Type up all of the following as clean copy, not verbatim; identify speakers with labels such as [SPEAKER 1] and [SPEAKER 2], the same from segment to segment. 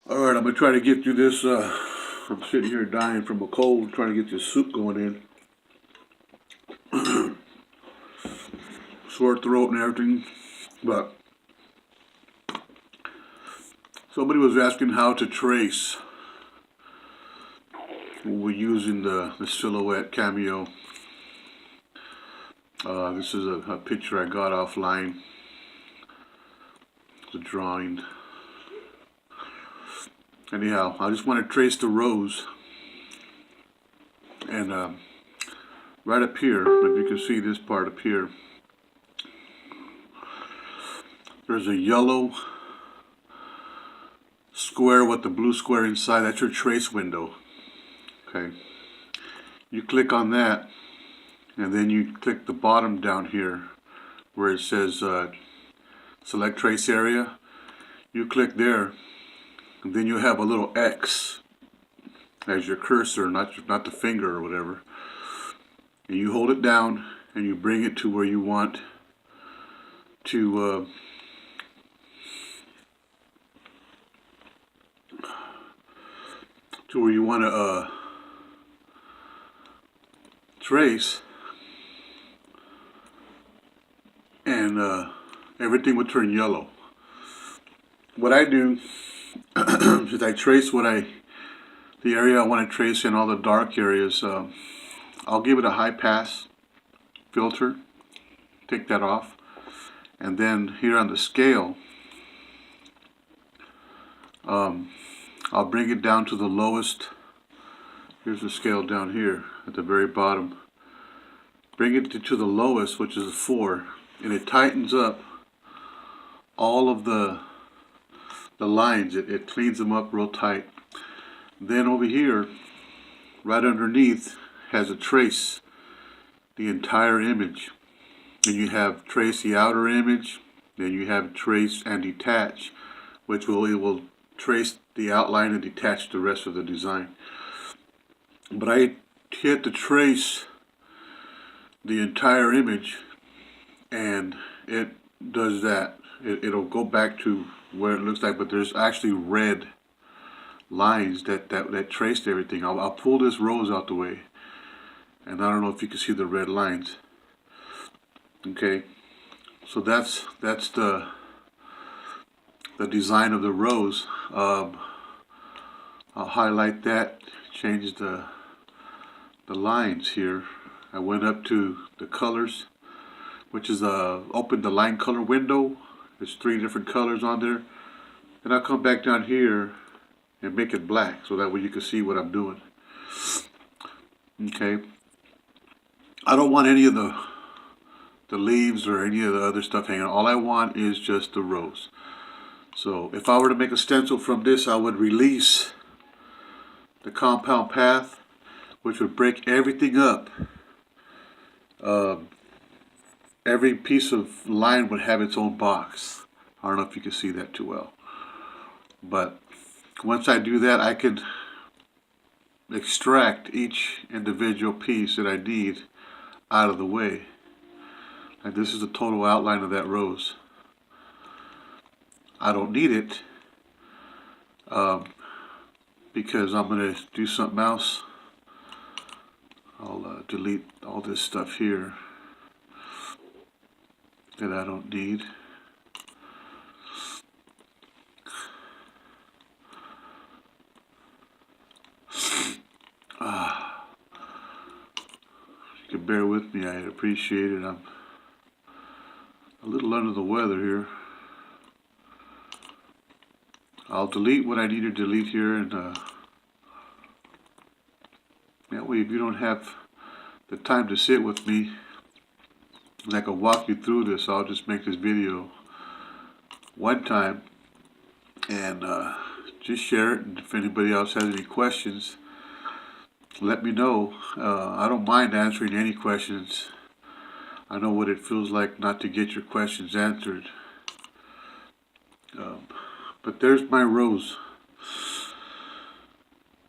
[SPEAKER 1] Alright, I'm going to try to get through this. I'm sitting here dying from a cold, trying to get this soup going in. Sore throat and everything. But somebody was asking how to trace when we're using the silhouette cameo. This is a picture I got offline. It's a drawing. Anyhow, I just want to trace the rows. And right up here, if you can see this part up here, there's a yellow square with the blue square inside. That's your trace window. Okay. You click on that, and then you click the bottom down here where it says select trace area. You click there, and then you have a little X as your cursor, not the finger or whatever. And you hold it down and you bring it to where you want to trace, and everything would turn yellow. What I do is I trace the area I want to trace in, all the dark areas. I'll give it a high pass filter, take that off, and then here on the scale, I'll bring it down to the lowest. Here's the scale down here at the very bottom. Bring it to the lowest, which is a 4, and it tightens up all of the lines. It cleans them up real tight. Then over here, right underneath, has a trace the entire image. And you have trace the outer image, then you have trace and detach, which it will trace the outline and detach the rest of the design. But I hit the trace the entire image, and it does that. It'll go back to where it looks like, but there's actually red lines that traced everything. I'll pull this rose out the way, and I don't know if you can see the red lines. Okay, so that's the design of the rose. I'll highlight that, change the lines here. I went up to the colors, which is open the line color window. There's 3 different colors on there. Then I'll come back down here and make it black, so that way you can see what I'm doing. Okay. I don't want any of the leaves or any of the other stuff hanging. All I want is just the rose. So if I were to make a stencil from this, I would release the compound path, which would break everything up. Every piece of line would have its own box. I don't know if you can see that too well. But once I do that, I can extract each individual piece that I need out of the way. And this is the total outline of that rose. I don't need it because I'm going to do something else. I'll delete all this stuff here that I don't need. If you could bear with me, I'd appreciate it. I'm a little under the weather here. I'll delete what I need to delete here, and that way if you don't have the time to sit with me and I can walk you through this, I'll just make this video one time and just share it. And if anybody else has any questions, let me know. I don't mind answering any questions. I know what it feels like not to get your questions answered. But there's my rose.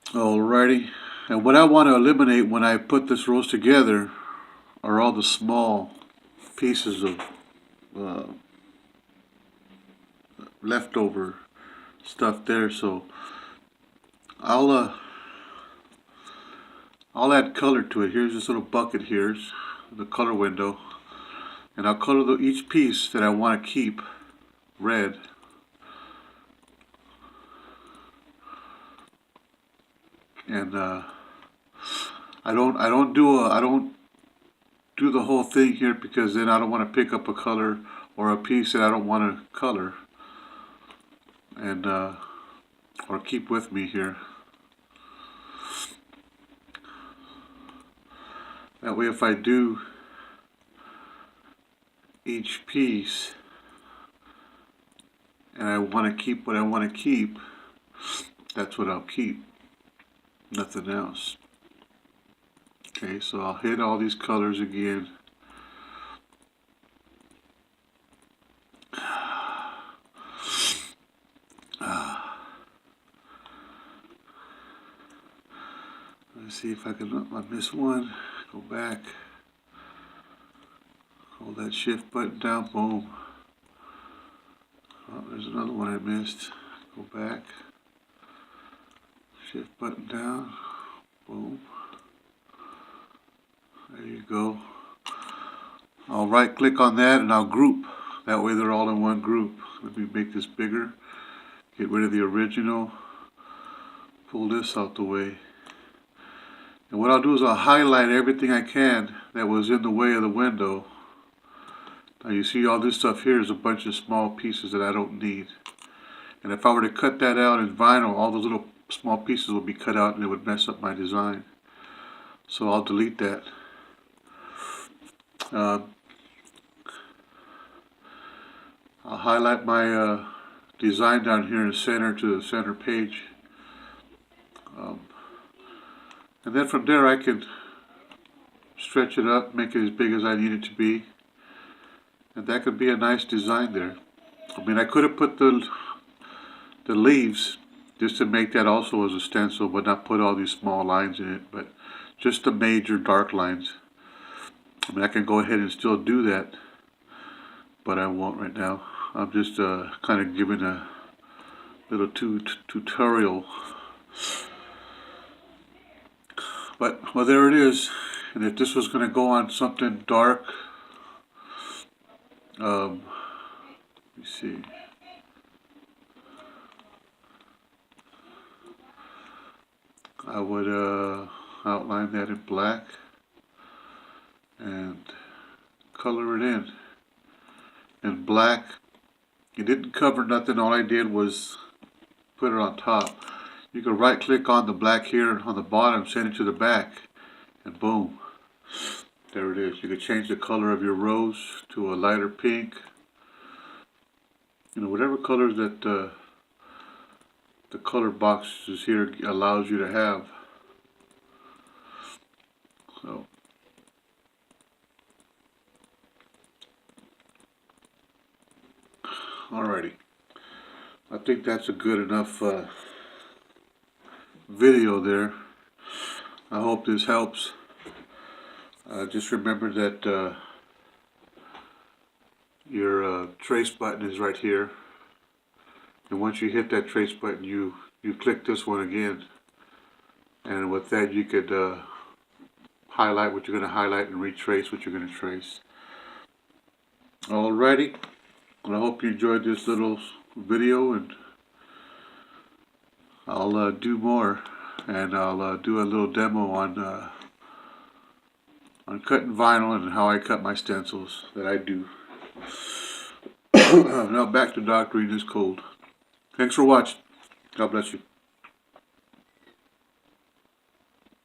[SPEAKER 1] Alrighty. And what I want to eliminate when I put this rose together are all the small pieces of leftover stuff there, so I'll add color to it. Here's this little bucket here, the color window, and I'll color each piece that I want to keep red. And I don't do the whole thing here because then I don't want to pick up a color or a piece that I don't want to color and or keep with me here. That way if I do each piece and I want to keep what I want to keep, that's what I'll keep, nothing else. Okay, so I'll hit all these colors again. Let's see if I miss one. Go back. Hold that shift button down. Boom. Oh, there's another one I missed. Go back. Shift button down. Boom. There you go. I'll right click on that and I'll group. That way they're all in one group. Let me make this bigger. Get rid of the original. Pull this out the way. And what I'll do is I'll highlight everything I can that was in the way of the window. Now you see all this stuff here is a bunch of small pieces that I don't need. And if I were to cut that out in vinyl, all those little small pieces would be cut out and it would mess up my design. So I'll delete that. I'll highlight my design down here in the center to the center page. And then from there I can stretch it up, make it as big as I need it to be. And that could be a nice design there. I mean, I could have put the leaves just to make that also as a stencil, but not put all these small lines in it, but just the major dark lines. I mean, I can go ahead and still do that, but I won't right now. I'm just kind of giving a little tutorial. But, well, there it is. And if this was going to go on something dark, let me see. I would outline that in black and color it in. In black, it didn't cover nothing. All I did was put it on top. You can right click on the black here on the bottom, send it to the back, and boom, there it is. You can change the color of your rose to a lighter pink. You know, whatever colors that the color boxes here allows you to have. So alrighty, I think that's a good enough video there. I hope this helps. Just remember that your trace button is right here, and once you hit that trace button, you click this one again, and with that you could highlight what you're going to highlight and retrace what you're going to trace. Alrighty, and I hope you enjoyed this little video, and I'll do more, and I'll do a little demo on cutting vinyl and how I cut my stencils that I do. Now back to doctoring this cold. Thanks for watching. God bless you.